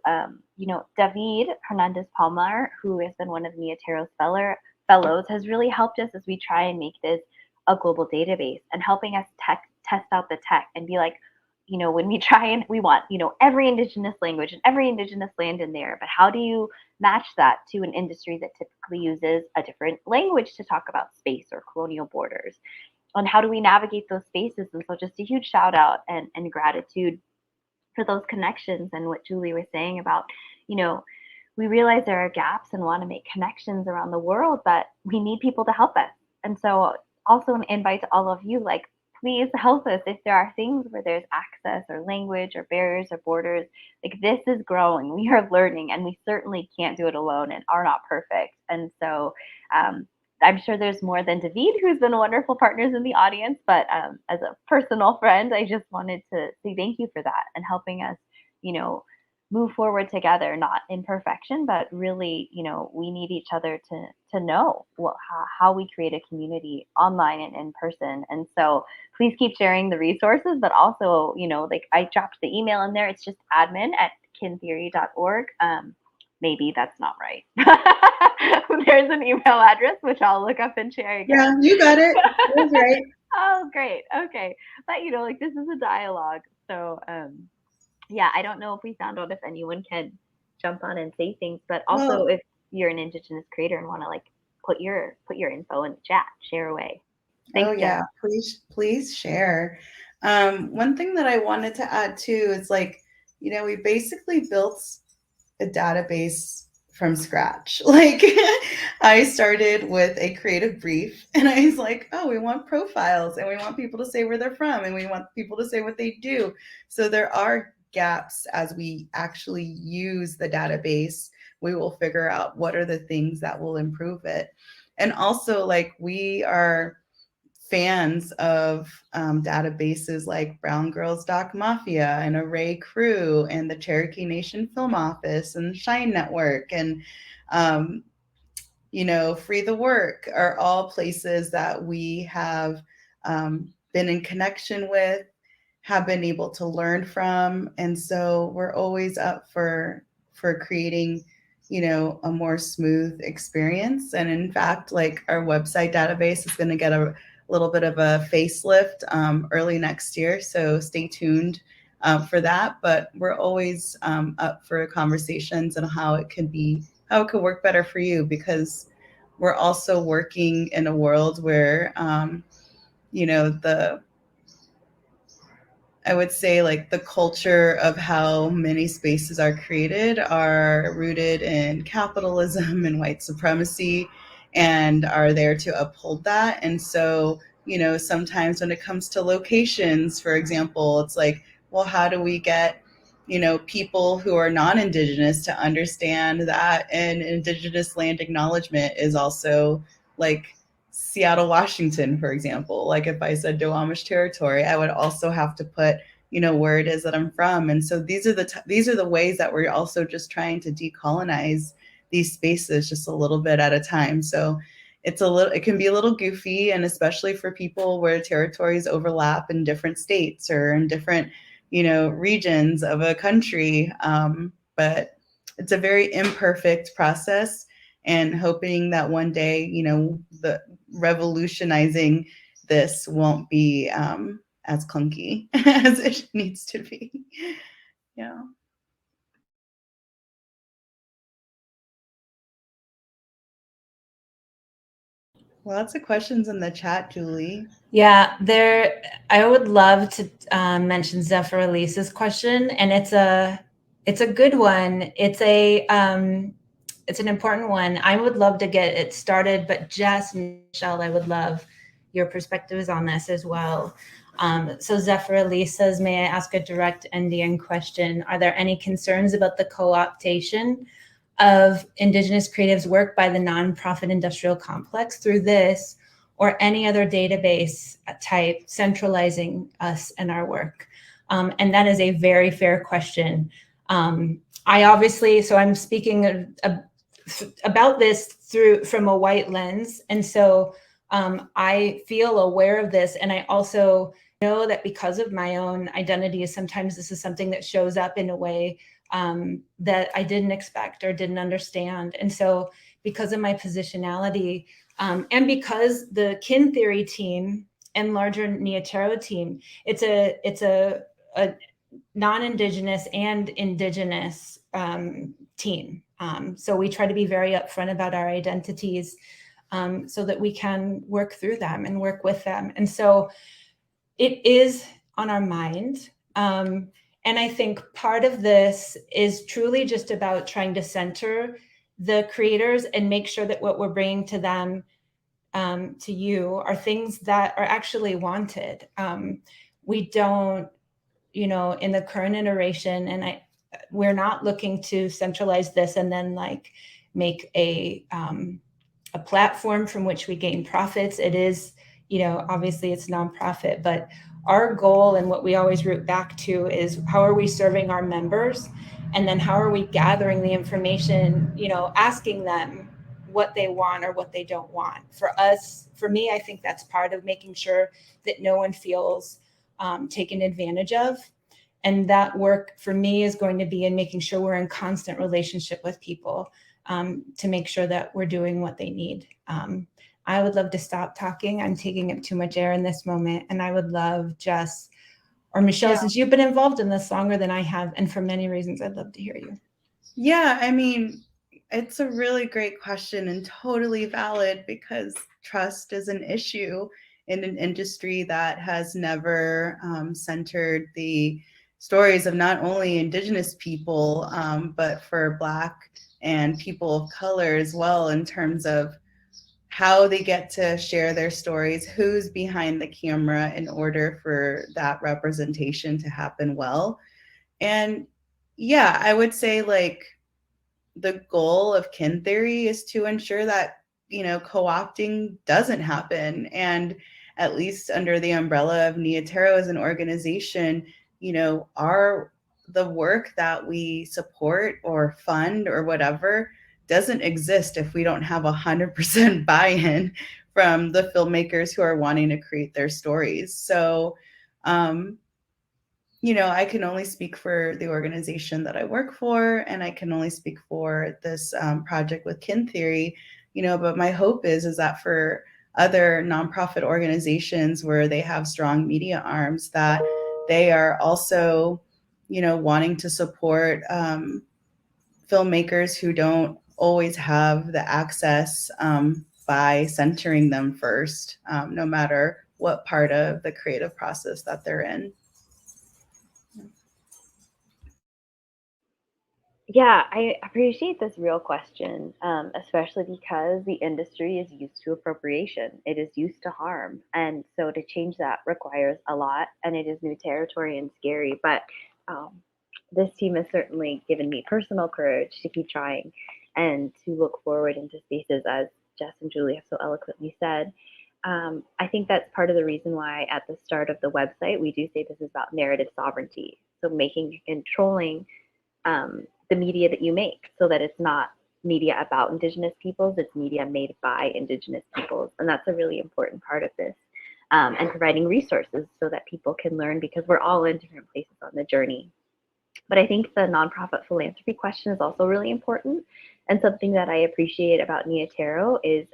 David Hernandez Palmar, who has been one of Mia Tero's fellows, has really helped us as we try and make this a global database and helping us test out the tech and be like, when we try and we want, every Indigenous language and every Indigenous land in there, but how do you match that to an industry that typically uses a different language to talk about space or colonial borders? And how do we navigate those spaces? And so just a huge shout out and gratitude for those connections and what Julie was saying about, we realize there are gaps and want to make connections around the world, but we need people to help us. And so also an invite to all of you, like, please help us if there are things where there's access or language or barriers or borders. Like, this is growing. We are learning, and we certainly can't do it alone and are not perfect. And so I'm sure there's more than David, who's been wonderful partners in the audience, but as a personal friend, I just wanted to say thank you for that and helping us, move forward together, not in perfection, but really, we need each other to know how we create a community online and in person. And so please keep sharing the resources, but also, like I dropped the email in there. It's just admin@kintheory.org. Maybe that's not right. There's an email address, which I'll look up and share again. Yeah, you got it. That's right. Oh, great. Okay. But, like, this is a dialogue. So, yeah, I don't know if we found out if anyone can jump on and say things, but also if you're an Indigenous creator and want to, like, put your info in the chat, share away. Thanks, yeah, please share. One thing that I wanted to add too is, like, we basically built a database from scratch. Like, I started with a creative brief and I was like, oh, we want profiles and we want people to say where they're from and we want people to say what they do. So there are gaps as we actually use the database. We will figure out what are the things that will improve it. And also, like, we are fans of databases like Brown Girls Doc Mafia and Array Crew and the Cherokee Nation Film Office and Shine Network and Free the Work are all places that we have been in connection with, have been able to learn from. And so we're always up for creating a more smooth experience. And in fact, like, our website database is going to get a little bit of a facelift early next year. So stay tuned for that. But we're always up for conversations and how it could work better for you, because we're also working in a world where, I would say, like, the culture of how many spaces are created are rooted in capitalism and white supremacy and are there to uphold that. And so, sometimes when it comes to locations, for example, it's like, well, how do we get, people who are non-Indigenous to understand that an Indigenous land acknowledgement is also, like, Seattle, Washington, for example. Like, if I said Duwamish territory, I would also have to put, where it is that I'm from. And so these are the ways that we're also just trying to decolonize these spaces just a little bit at a time. So it can be a little goofy, and especially for people where territories overlap in different states or in different, regions of a country. But it's a very imperfect process, and hoping that one day, the revolutionizing this won't be as clunky as it needs to be. Yeah. Lots of questions in the chat, Julie. Yeah, I would love to mention Zephyr Elise's question, and it's a good one. It's an important one. I would love to get it started, but Jess and Michelle, I would love your perspectives on this as well. So Zephyr Lee says, may I ask a direct Indian question? Are there any concerns about the co-optation of Indigenous creatives' work by the nonprofit industrial complex through this or any other database type centralizing us and our work? And that is a very fair question. I obviously, so I'm speaking about this from a white lens. And so I feel aware of this. And I also know that because of my own identity, sometimes this is something that shows up in a way that I didn't expect or didn't understand. And so because of my positionality and because the kin theory team and larger Tero team, it's a non-Indigenous and Indigenous team. So we try to be very upfront about our identities so that we can work through them and work with them. And so it is on our mind. And I think part of this is truly just about trying to center the creators and make sure that what we're bringing to them, to you, are things that are actually wanted. We don't, in the current iteration, and we're not looking to centralize this and then like make a platform from which we gain profits. It is, obviously it's nonprofit, but our goal and what we always root back to is how are we serving our members? And then how are we gathering the information, asking them what they want or what they don't want. For me, I think that's part of making sure that no one feels taken advantage of. And that work for me is going to be in making sure we're in constant relationship with people to make sure that we're doing what they need. I would love to stop talking. I'm taking up too much air in this moment. And I would love Jess or Michelle, since you've been involved in this longer than I have, and for many reasons, I'd love to hear you. Yeah, I mean, it's a really great question and totally valid because trust is an issue in an industry that has never centered the stories of not only Indigenous people, but for Black and people of color as well, in terms of how they get to share their stories, who's behind the camera in order for that representation to happen well. And yeah, I would say like the goal of kin theory is to ensure that, co-opting doesn't happen. And at least under the umbrella of Tero as an organization, the work that we support or fund or whatever doesn't exist if we don't have 100% buy-in from the filmmakers who are wanting to create their stories. So, I can only speak for the organization that I work for, and I can only speak for this project with kin theory, but my hope is that for other nonprofit organizations where they have strong media arms, that they are also, wanting to support filmmakers who don't always have the access by centering them first, no matter what part of the creative process that they're in. Yeah, I appreciate this real question, especially because the industry is used to appropriation. It is used to harm. And so to change that requires a lot, and it is new territory and scary. But this team has certainly given me personal courage to keep trying and to look forward into spaces, as Jess and Julie have so eloquently said. I think that's part of the reason why at the start of the website, we do say this is about narrative sovereignty. So controlling the media that you make so that it's not media about Indigenous peoples, it's media made by Indigenous peoples. And that's a really important part of this. And providing resources so that people can learn, because we're all in different places on the journey. But I think the nonprofit philanthropy question is also really important. And something that I appreciate about Tero is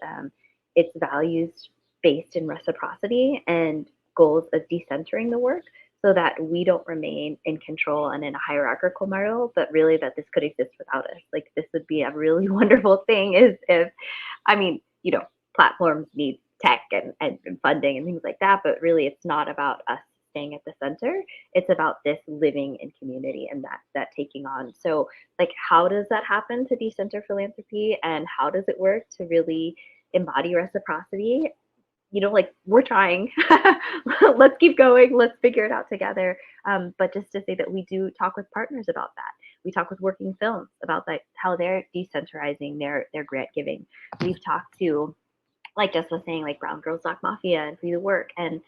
its values based in reciprocity and goals of decentering the work, so that we don't remain in control and in a hierarchical model, but really that this could exist without us. Like, this would be a really wonderful thing is if, platforms need tech and funding and things like that, but really it's not about us staying at the center. It's about this living in community and that taking on. So like, how does that happen to decenter philanthropy, and how does it work to really embody reciprocity? like, we're trying. Let's keep going. Let's figure it out together. But just to say that we do talk with partners about that. We talk with Working Films about like how they're decentralizing their grant giving. We've talked to, like Jess was saying, like Brown Girls Black Mafia and Free the Work, and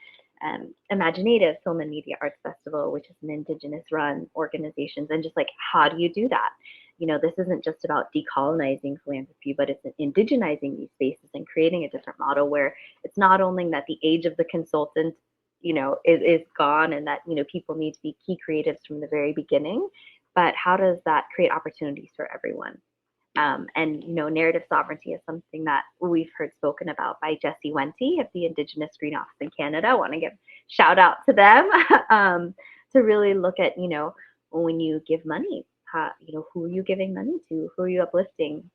Imaginative Film and Media Arts Festival, which is an Indigenous run organizations, and just like, how do you do that? This isn't just about decolonizing philanthropy, but it's indigenizing these spaces and creating a different model where it's not only that the age of the consultant, is gone, and that, people need to be key creatives from the very beginning, but how does that create opportunities for everyone? And narrative sovereignty is something that we've heard spoken about by Jesse Wente of the Indigenous Green Office in Canada. I want to give shout out to them to really look at, when you give money, who are you giving money to? Who are you uplifting?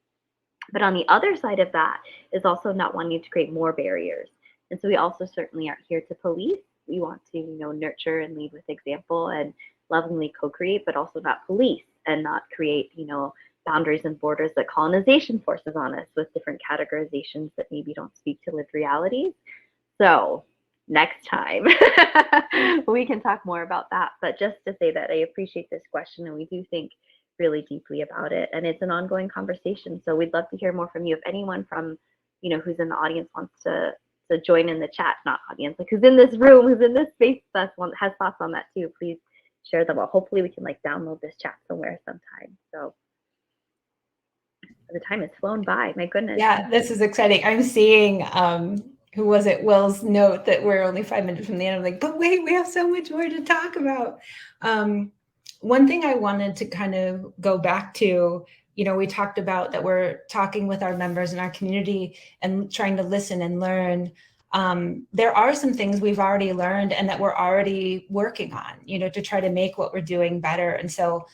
But on the other side of that is also not wanting to create more barriers. And so we also certainly aren't here to police. We want to, nurture and lead with example and lovingly co-create, but also not police and not create, boundaries and borders that colonization forces on us with different categorizations that maybe don't speak to lived realities. So next time we can talk more about that. But just to say that I appreciate this question, and we do think really deeply about it, and it's an ongoing conversation. So we'd love to hear more from you. If anyone from, who's in the audience wants to join in the chat, not audience, like who's in this room, who's in this space with us, has thoughts on that too, please share them. Hopefully we can like download this chat somewhere sometime. So the time has flown by. My goodness. Yeah, this is exciting. I'm seeing, who was it? Will's note that we're only 5 minutes from the end. I'm like, but wait, we have so much more to talk about. One thing I wanted to kind of go back to, we talked about that we're talking with our members in our community and trying to listen and learn. There are some things we've already learned and that we're already working on, to try to make what we're doing better. And so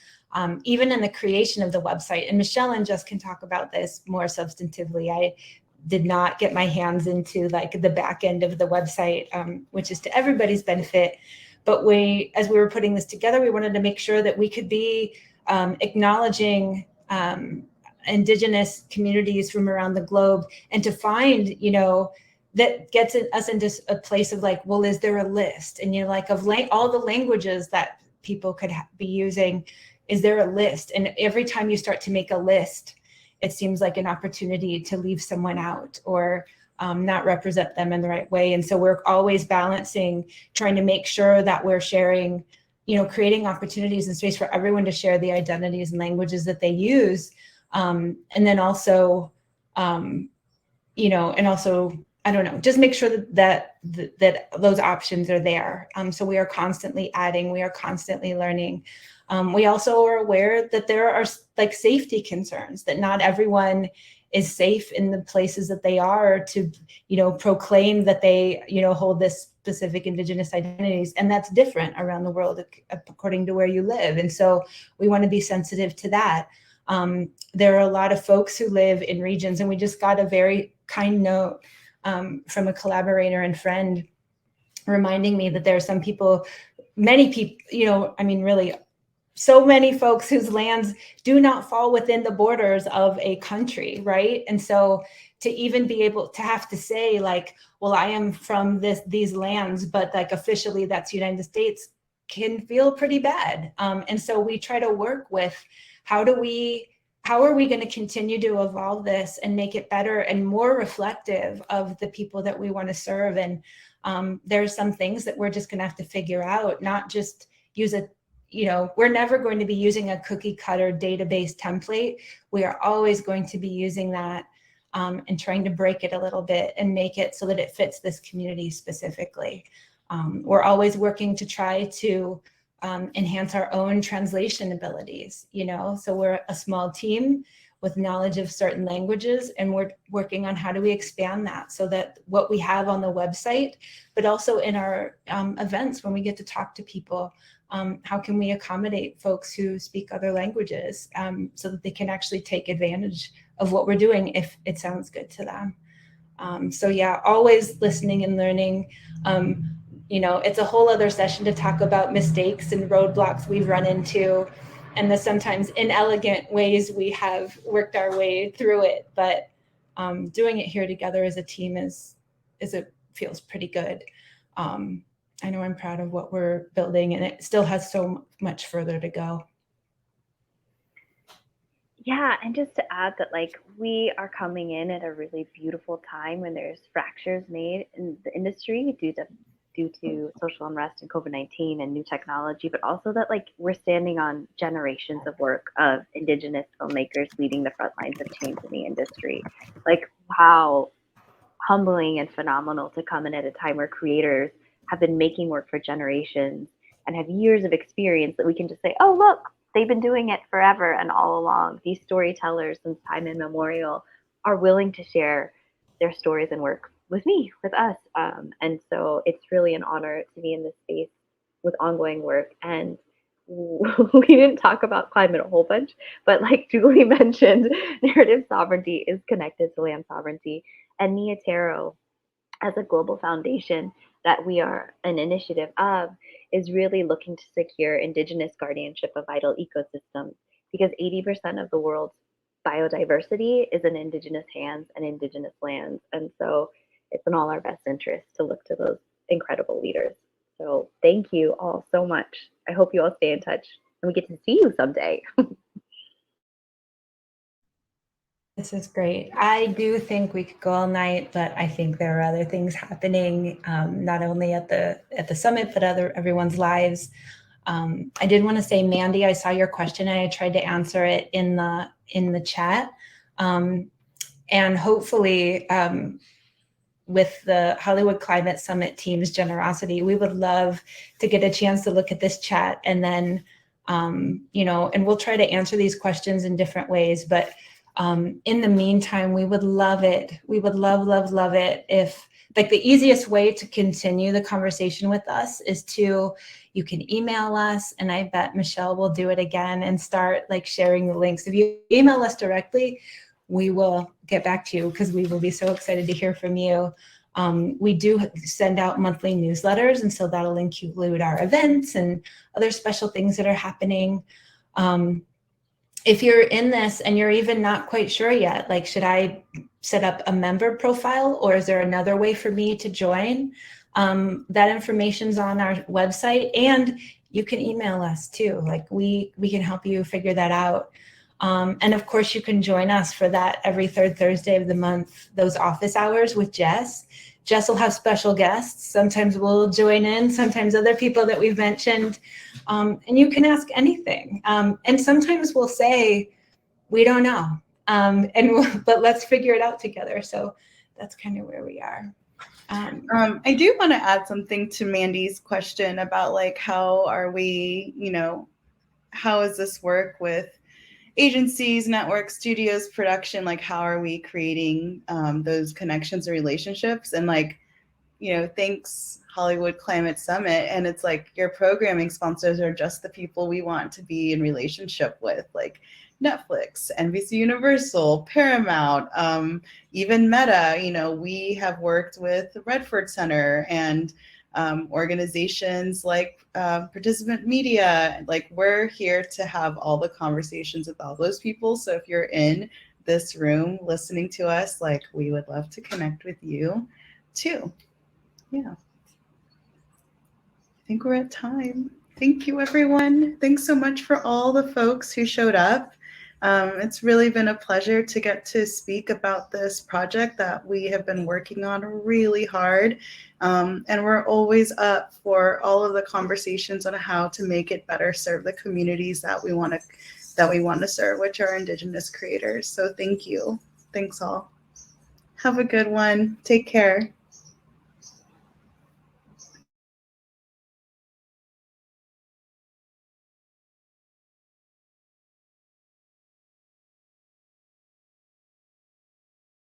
even in the creation of the website, and Michelle and Jess can talk about this more substantively, I did not get my hands into like the back end of the website, which is to everybody's benefit. But as we were putting this together, we wanted to make sure that we could be acknowledging Indigenous communities from around the globe, and to find, that gets us into a place of like, well, is there a list? And like of all the languages that people could be using, is there a list? And every time you start to make a list, it seems like an opportunity to leave someone out or not represent them in the right way. And so we're always balancing, trying to make sure that we're sharing, creating opportunities and space for everyone to share the identities and languages that they use. And then also, and also, I don't know, just make sure that those options are there. So we are constantly adding, we are constantly learning. We also are aware that there are like safety concerns, that not everyone is safe in the places that they are to, proclaim that they, hold this specific Indigenous identities. And that's different around the world according to where you live. And so we want to be sensitive to that. There are a lot of folks who live in regions, and we just got a very kind note from a collaborator and friend reminding me that there are some people, many people, really so many folks whose lands do not fall within the borders of a country, right? And so to even be able to have to say like, well, I am from these lands, but like officially that's United States, can feel pretty bad. And so we try to work with how are we going to continue to evolve this and make it better and more reflective of the people that we want to serve. And there's some things that we're just going to have to figure out, not just use we're never going to be using a cookie cutter database template. We are always going to be using that and trying to break it a little bit and make it so that it fits this community specifically. We're always working to try to enhance our own translation abilities, so we're a small team with knowledge of certain languages, and we're working on how do we expand that so that what we have on the website, but also in our events when we get to talk to people, how can we accommodate folks who speak other languages so that they can actually take advantage of what we're doing if it sounds good to them. So yeah, always listening and learning. It's a whole other session to talk about mistakes and roadblocks we've run into and the sometimes inelegant ways we have worked our way through it. But doing it here together as a team is a feels pretty good. I know I'm proud of what we're building, and it still has so much further to go. Yeah, and just to add that, like, we are coming in at a really beautiful time when there's fractures made in the industry due to social unrest and COVID-19 and new technology, but also that, like, we're standing on generations of work of Indigenous filmmakers leading the front lines of change in the industry. Like, how humbling and phenomenal to come in at a time where creators have been making work for generations and have years of experience that we can just say, oh, look, they've been doing it forever and all along. These storytellers since time immemorial are willing to share their stories and work with me, with us. And so it's really an honor to be in this space with ongoing work. And we didn't talk about climate a whole bunch, but like Julie mentioned, narrative sovereignty is connected to land sovereignty. And Tero, as a global foundation that we are an initiative of, is really looking to secure Indigenous guardianship of vital ecosystems, because 80% of the world's biodiversity is in Indigenous hands and Indigenous lands. And so it's in all our best interest to look to those incredible leaders. So thank you all so much. I hope you all stay in touch and we get to see you someday. This is great. I do think we could go all night, but I think there are other things happening, not only at the summit, but everyone's lives. I did want to say, Mandy, I saw your question and I tried to answer it in the chat. And hopefully, with the Hollywood Climate Summit team's generosity, we would love to get a chance to look at this chat, and then, and we'll try to answer these questions in different ways. But in the meantime, we would love it. We would love it if, like, the easiest way to continue the conversation with us is you can email us, and I bet Michelle will do it again and start like sharing the links. If you email us directly, we will get back to you because we will be so excited to hear from you. We do send out monthly newsletters, and so that'll include our events and other special things that are happening. If you're in this and you're even not quite sure yet, like, should I set up a member profile or is there another way for me to join? That information's on our website, and you can email us too. Like, we can help you figure that out. And of course, you can join us for that every third Thursday of the month, those office hours with Jess. Jess will have special guests. Sometimes we'll join in, sometimes other people that we've mentioned. And you can ask anything. And sometimes we'll say, we don't know, but let's figure it out together. So that's kind of where we are. I do want to add something to Mandy's question about, like, how are we, how does this work with agencies, networks, studios, production? Like, how are we creating those connections and relationships? And, like, thanks Hollywood Climate Summit. And it's like, your programming sponsors are just the people we want to be in relationship with, like Netflix, NBC Universal, Paramount, even Meta. We have worked with Redford Center and organizations like Participant Media. Like, we're here to have all the conversations with all those people. So if you're in this room listening to us, like, we would love to connect with you too. Yeah. I think we're at time. Thank you, everyone. Thanks so much for all the folks who showed up. It's really been a pleasure to get to speak about this project that we have been working on really hard. And we're always up for all of the conversations on how to make it better serve the communities that we want to serve, which are Indigenous creators. So thank you. Thanks all. Have a good one. Take care.